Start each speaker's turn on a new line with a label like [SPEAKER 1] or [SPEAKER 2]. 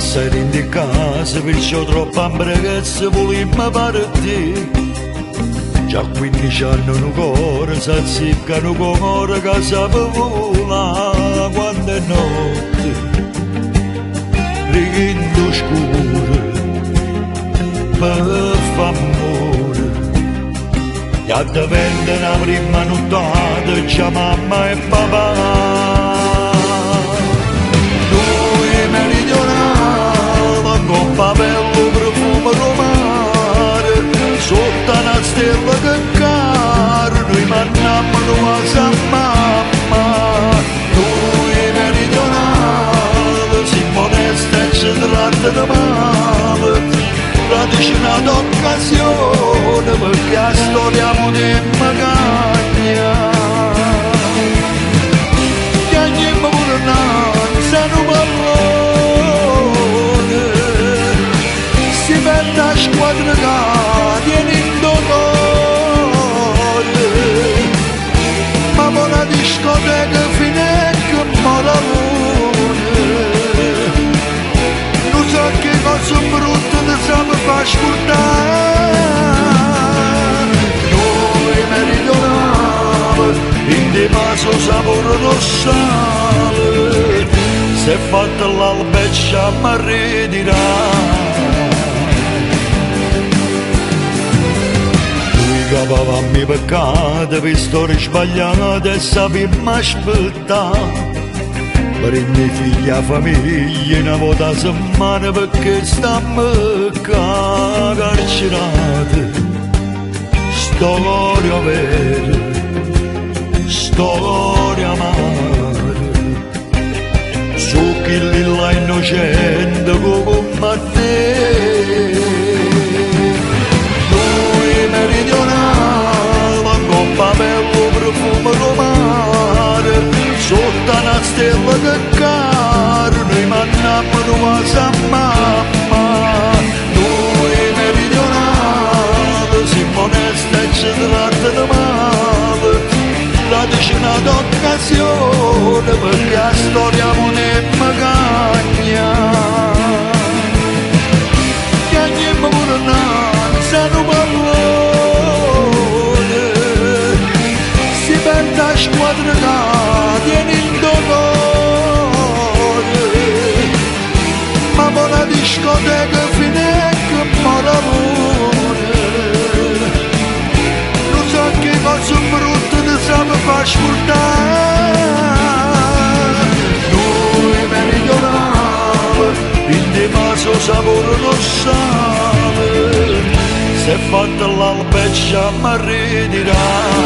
[SPEAKER 1] passare in di casa, perciò troppo ambregazza volimmo partire. Già 15 anni un cuore s'azziccano con ora che vola quando è notte, righindo scuro per f'amore. E a diventa una prima nottata c'è mamma e papà. Noi meridionali con papello profumo romano, sotto una stella che caro noi mannammo a San Mamma. Noi meridionali si modesta e ci tratta di male, radici un'occasione perché la storia potremmo cagnare. Chiagniamo pure innanzi a un pallone, si mette a squadra che viene in dolore, ma con la discoteca finesca moralone. Non so che cosa brutta ti sape fa scordare. Noi meridionali in di maso sapore rossale, se fatta l'albeccia mi capavamo i peccati per storie sbagliate e sappiamo aspettare. Per i miei figli e famiglia una volta a settimana perché stiamo carcerati. Storia vera, storia amara, su chi lì la innocente come te. Papello profumo romano, sotto una stella che caro noi mannammo a San Mamma. Noi meridionali si modesta e ci tratta di male, radici un'occasione perché la storia potremmo cagnare. Chiagniamo pure innanzi a un pallone, a squadra che viene in dolore, ma con la discoteca finesca moralone. Non so che cosa brutta ti sape fa scordare. Noi meridionali in di maso sapore rossale, se fatta l'albeccia mi ritirare.